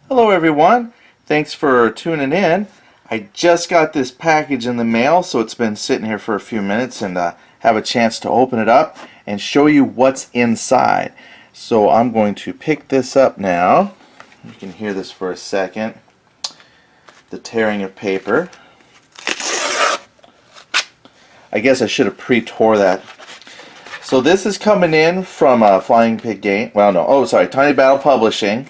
Hello everyone, thanks for tuning in. I just got this package in the mail, so it's been sitting here for a few minutes and have a chance to open it up and show you what's inside. So I'm going to pick this up now. You can hear this for a second. The tearing of paper. I guess I should have pre-tore that. So this is coming in from Flying Pig Game. Well, no. Oh, sorry. Tiny Battle Publishing.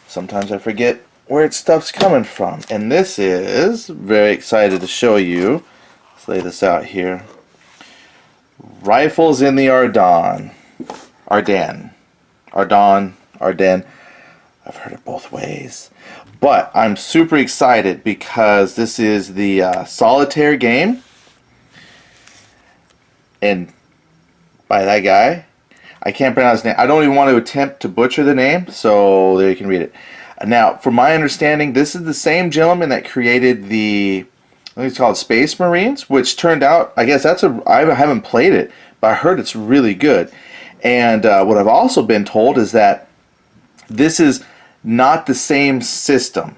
Sometimes I forget where its stuff's coming from. And this is, very excited to show you. Let's lay this out here. Rifles in the Ardennes. Ardennes. Ardennes. I've heard it both ways. But I'm super excited because this is the solitaire game. And by that guy, I can't pronounce his name. I don't even want to attempt to butcher the name, so there you can read it. Now, from my understanding, this is the same gentleman that created the, I think it's called Space Marines, which turned out, I guess I haven't played it, but I heard it's really good. And what I've also been told is that this is not the same system.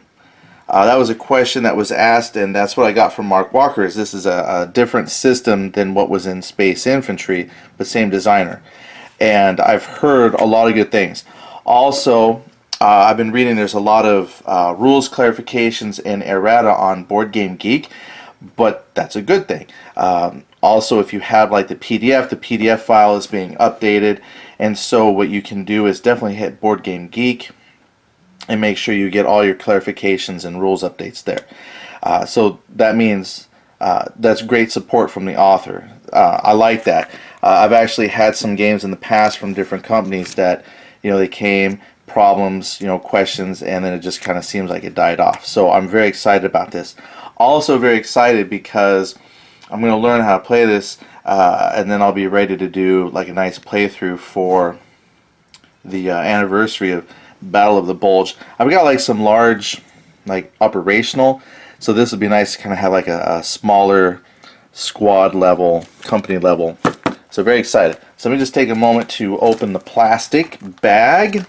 That was a question that was asked, and that's what I got from Mark Walker, is this is a different system than what was in Space Infantry, but same designer. And I've heard a lot of good things. Also, I've been reading there's a lot of rules clarifications and errata on Board Game Geek, but that's a good thing. Also, if you have like the PDF file is being updated, and so what you can do is definitely hit Board Game Geek and make sure you get all your clarifications and rules updates there. So that means that's great support from the author. I like that. I've actually had some games in the past from different companies that, they came, problems, questions, and then it just kind of seems like it died off. So I'm very excited about this. Also very excited because I'm going to learn how to play this, and then I'll be ready to do like a nice playthrough for the anniversary of Battle of the Bulge. I've got like some large, like operational, so this would be nice to kind of have like a smaller squad level, company level. So very excited. So let me just take a moment to open the plastic bag.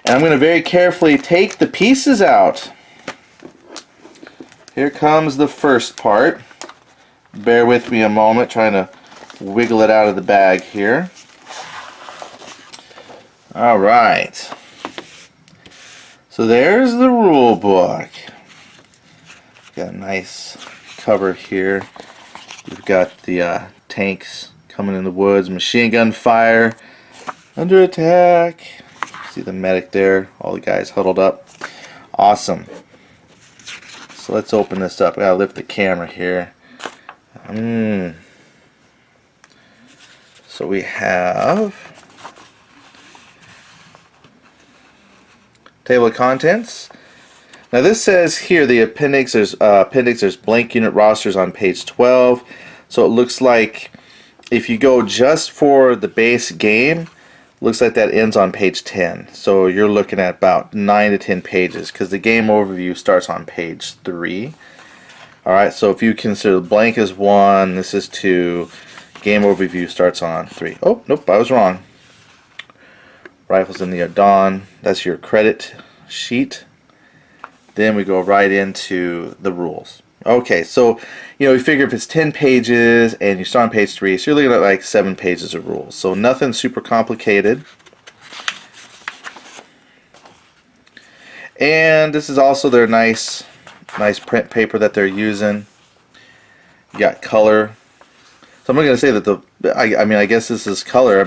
And I'm going to very carefully take the pieces out. Here comes the first part. Bear with me a moment, trying to wiggle it out of the bag here. Alright. So there's the rule book. Got a nice cover here. We've got the tanks coming in the woods, machine gun fire, under attack. See the medic there, all the guys huddled up. Awesome. So let's open this up. I gotta lift the camera here. So we have table of contents. Now this says here the appendix. There's blank unit rosters on page 12. So it looks like if you go just for the base game, looks like that ends on page 10. So you're looking at about 9 to 10 pages because the game overview starts on page 3. Alright, so if you consider blank as 1, this is 2, game overview starts on 3. Oh, nope, I was wrong. Rifles in the Ardennes, that's your credit sheet. Then we go right into the rules. Okay, so you figure if it's 10 pages and you start on page 3, so you're looking at like 7 pages of rules. So nothing super complicated. And this is also their nice print paper that they're using. You got color. So I'm not going to say that I guess this is color.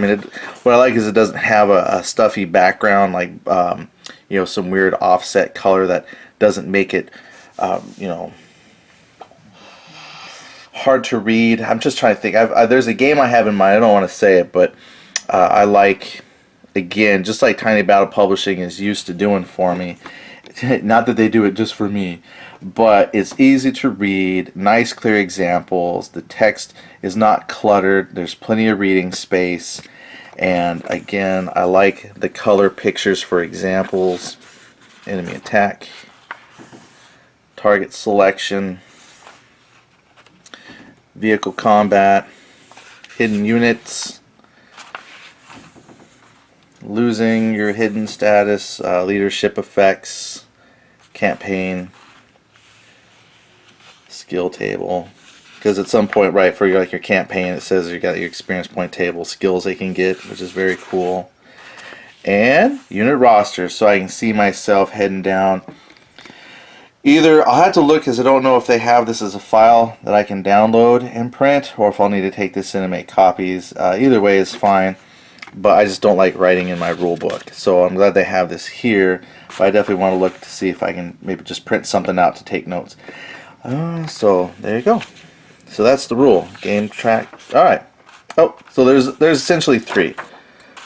What I like is it doesn't have a stuffy background like some weird offset color that doesn't make it hard to read. I'm just trying to think. There's a game I have in mind. I don't want to say it, but I like, again, just like Tiny Battle Publishing is used to doing for me. Not that they do it just for me, but it's easy to read, nice clear examples. The text is not cluttered. There's plenty of reading space. And again, I like the color pictures for examples. Enemy attack, target selection, vehicle combat, hidden units, losing your hidden status, leadership effects, campaign, skill table. Because at some point, right, for your campaign, it says you got your experience point table, skills they can get, which is very cool. And unit roster, so I can see myself heading down. Either I'll have to look, because I don't know if they have this as a file that I can download and print, or if I'll need to take this in and make copies. Either way is fine, but I just don't like writing in my rule book. So I'm glad they have this here, but I definitely want to look to see if I can maybe just print something out to take notes. So there you go. So that's the rule. Game track. Alright. Oh, so there's essentially 3.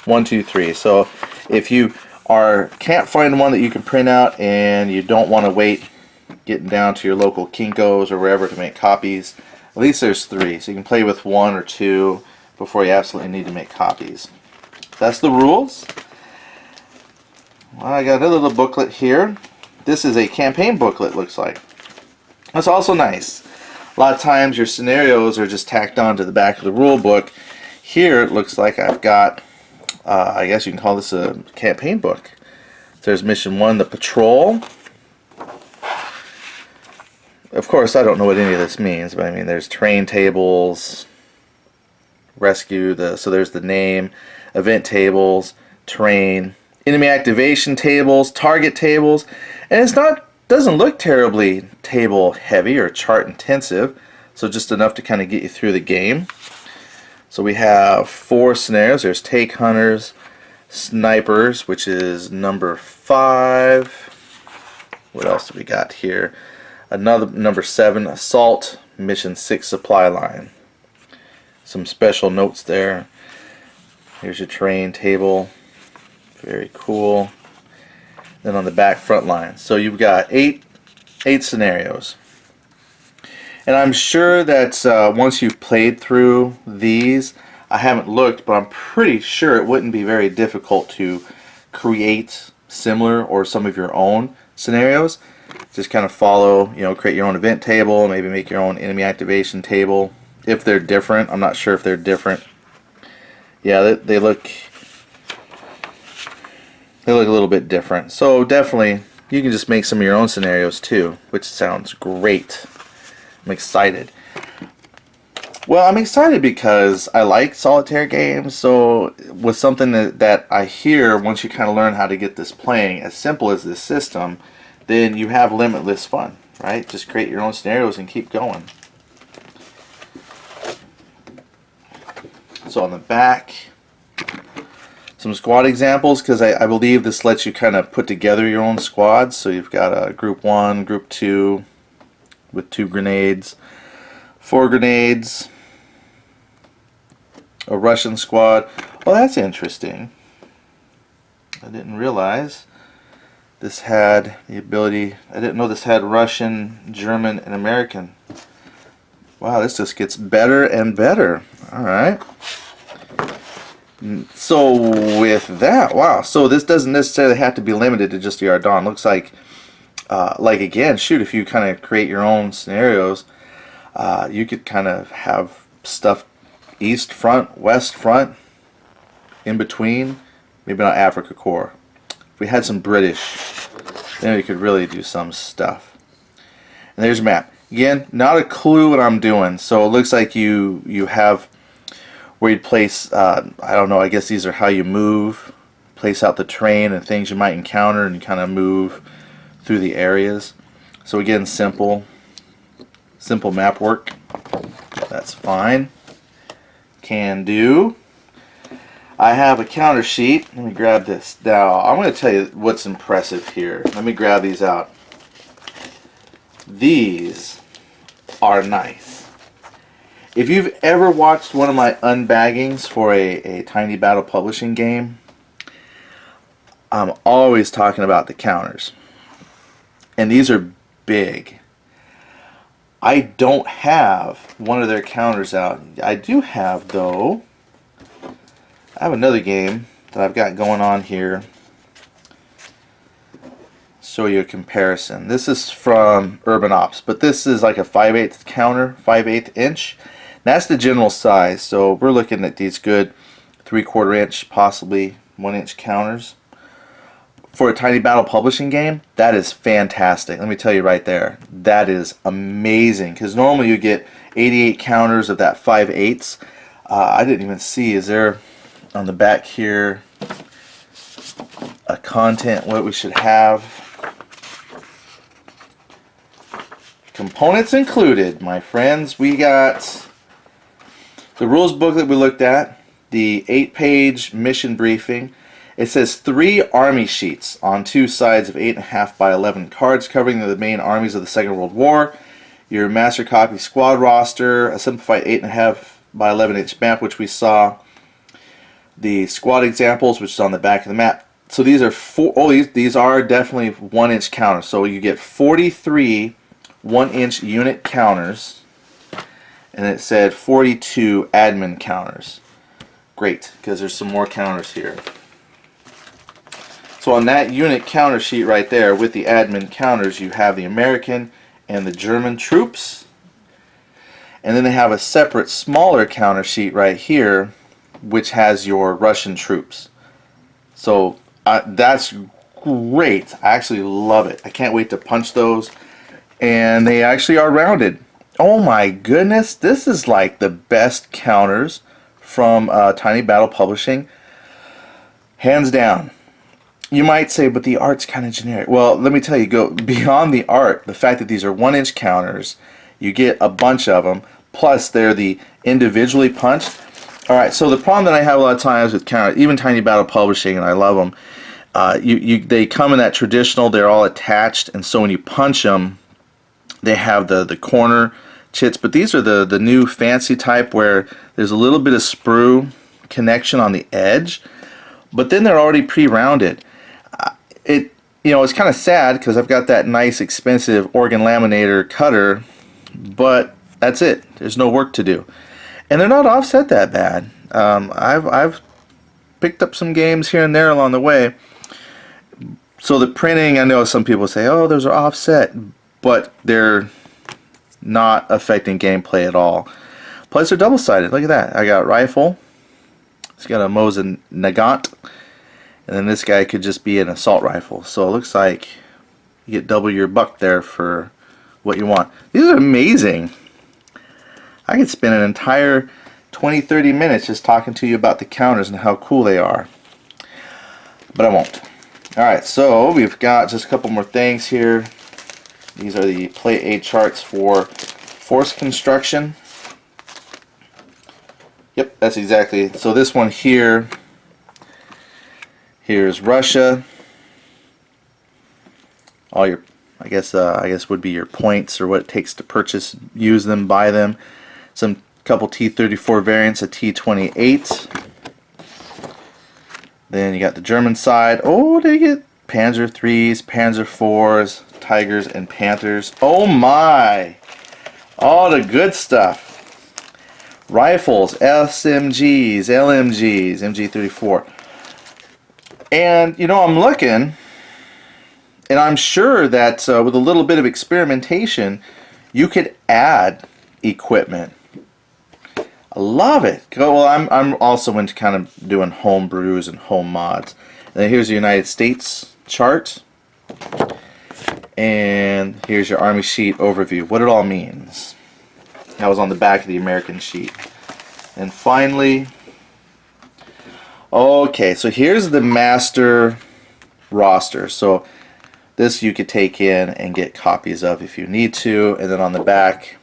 1, 2, 3. So if you can't find one that you can print out and you don't want to wait getting down to your local Kinko's or wherever to make copies, at least there's 3. So you can play with 1 or 2 before you absolutely need to make copies. That's the rules. Well, I got another little booklet here. This is a campaign booklet, looks like. That's also nice. A lot of times your scenarios are just tacked on to the back of the rule book. Here it looks like I've got, I guess you can call this a campaign book. There's mission 1, the patrol. Of course, I don't know what any of this means, but I mean, there's train tables, rescue, so there's the name, event tables, train, enemy activation tables, target tables, and doesn't look terribly table heavy or chart intensive, so just enough to kind of get you through the game. So we have 4 scenarios. There's take hunters, snipers, which is number 5. What else do we got here? Another number 7, assault, mission 6, supply line. Some special notes there. Here's your train table. Very cool. Then on the back front line. So you've got 8 scenarios. And I'm sure that once you've played through these, I haven't looked, but I'm pretty sure it wouldn't be very difficult to create similar or some of your own scenarios. Just kind of follow, create your own event table, maybe make your own enemy activation table. If they're different, I'm not sure if they're different. Yeah, they look a little bit different. So definitely, you can just make some of your own scenarios too, which sounds great. I'm excited. Well, I'm excited because I like solitaire games. So with something that I hear, once you kind of learn how to get this playing, as simple as this system, then you have limitless fun, right? Just create your own scenarios and keep going. So on the back, some squad examples, because I believe this lets you kind of put together your own squads. So you've got a group 1, group 2 with 2 grenades, 4 grenades, a Russian squad. Well, that's interesting. I didn't realize this had the ability. I didn't know this had Russian, German, and American. Wow, this just gets better and better. All right. So with that, wow. So this doesn't necessarily have to be limited to just the Ardennes. Looks like again, shoot, if you kind of create your own scenarios, you could kind of have stuff east front, west front, in between. Maybe not Africa Corps. If we had some British, then we could really do some stuff. And there's a map. Again, not a clue what I'm doing. So it looks like you have where you'd place, I don't know, I guess these are how you move, place out the train and things you might encounter, and you kind of move through the areas. So again, simple map work. That's fine. Can do. I have a counter sheet. Let me grab this. Now, I'm going to tell you what's impressive here. Let me grab these out. These are nice. If you've ever watched one of my unbaggings for a Tiny Battle Publishing game, I'm always talking about the counters. And these are big. I don't have one of their counters out. I do have, though, I have another game that I've got going on here. Show you a comparison. This is from Urban Ops, but this is like a 5/8 counter, 5/8 inch. That's the general size, so we're looking at these good 3/4 inch, possibly 1-inch counters. For a Tiny Battle Publishing game, that is fantastic. Let me tell you right there. That is amazing. Because normally you get 88 counters of that 5/8. I didn't even see, is there on the back here a content, what we should have? Components included, my friends. We got the rules booklet we looked at, the 8-page mission briefing. It says 3 army sheets on 2 sides of 8.5 by 11 cards covering the main armies of the Second World War. Your master copy squad roster, a simplified 8.5 by 11-inch map, which we saw. The squad examples, which is on the back of the map. So these are these are definitely 1-inch counters. So you get 43 1-inch unit counters, and it said 42 admin counters. Great, because there's some more counters here. So on that unit counter sheet right there with the admin counters, you have the American and the German troops. And then they have a separate smaller counter sheet right here which has your Russian troops. So that's great. I actually love it. I can't wait to punch those. And they actually are rounded. Oh my goodness, this is like the best counters from Tiny Battle Publishing. Hands down. You might say, but the art's kind of generic. Well, let me tell you, go beyond the art. The fact that these are 1-inch counters, you get a bunch of them, plus they're the individually punched. Alright, so the problem that I have a lot of times with counters, even Tiny Battle Publishing, and I love them, they come in that traditional, they're all attached, and so when you punch them, they have the corner chits, but these are the new fancy type where there's a little bit of sprue connection on the edge, but then they're already pre-rounded. It's kind of sad because I've got that nice expensive organ laminator cutter, but that's it. There's no work to do, and they're not offset that bad. I've picked up some games here and there along the way. So the printing, I know some people say, oh, those are offset, but they're not affecting gameplay at all. Plus they're double-sided. Look at that. I got rifle. It's got a Mosin Nagant. And then this guy could just be an assault rifle. So it looks like you get double your buck there for what you want. These are amazing. I could spend an entire 20-30 minutes just talking to you about the counters and how cool they are. But I won't. Alright, so we've got just a couple more things here. These are the Plate A charts for force construction. Yep, that's exactly. So this one here, here's Russia. All your, I guess would be your points or what it takes to purchase, use them, buy them. Some couple T-34 variants of T-28. Then you got the German side. Oh, they get Panzer IIIs, Panzer IVs, Tigers, and Panthers. Oh my! All the good stuff. Rifles, SMGs, LMGs, MG34. And, I'm looking, and I'm sure that with a little bit of experimentation, you could add equipment. I love it. Well, I'm also into kind of doing home brews and home mods. And then here's the United States chart. And here's your Army sheet overview. What it all means. That was on the back of the American sheet. And finally, okay, so here's the master roster. So this you could take in and get copies of if you need to. And then on the back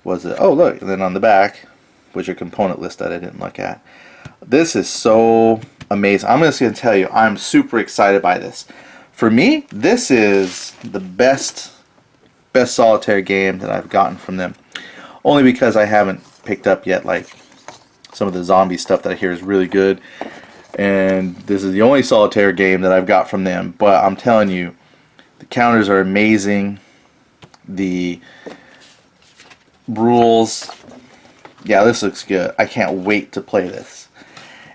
was it? Oh, look! And then on the back was your component list that I didn't look at. This is so amazing. I'm just going to tell you, I'm super excited by this. For me, this is the best solitaire game that I've gotten from them. Only because I haven't picked up yet, like some of the zombie stuff that I hear is really good. And this is the only solitaire game that I've got from them. But I'm telling you, the counters are amazing. The rules, yeah, this looks good. I can't wait to play this.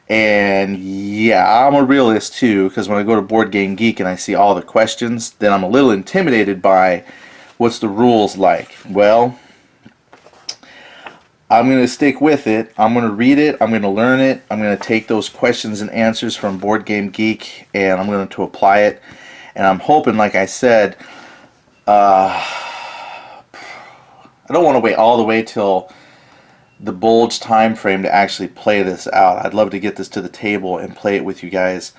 And yeah, I'm a realist too, because when I go to Board Game Geek and I see all the questions, then I'm a little intimidated by what's the rules like. Well, I'm going to stick with it. I'm going to read it. I'm going to learn it. I'm going to take those questions and answers from Board Game Geek, and I'm going to apply it. And I'm hoping, like I said, I don't want to wait all the way till the bulge time frame to actually play this out. I'd love to get this to the table and play it with you guys,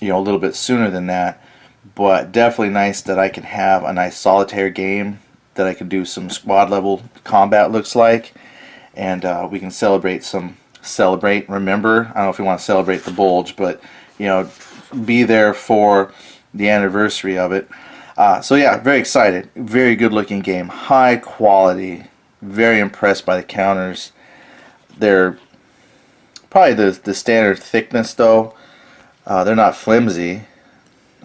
a little bit sooner than that. But definitely nice that I can have a nice solitaire game that I can do some squad level combat, looks like, and we can remember, I don't know if we want to celebrate the bulge, but be there for the anniversary of it. So yeah, very excited. Very good looking game, high quality. Very impressed by the counters. They're probably the standard thickness though. They're not flimsy.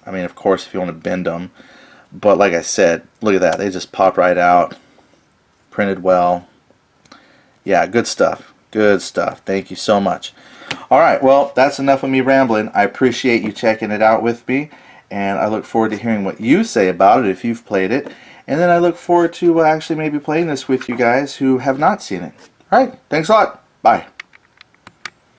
I mean, of course, if you want to bend them. But like I said, look at that. They just pop right out. Printed well. Yeah, good stuff. Good stuff. Thank you so much. Alright, well, that's enough of me rambling. I appreciate you checking it out with me. And I look forward to hearing what you say about it if you've played it. And then I look forward to actually maybe playing this with you guys who have not seen it. Alright, thanks a lot. Bye.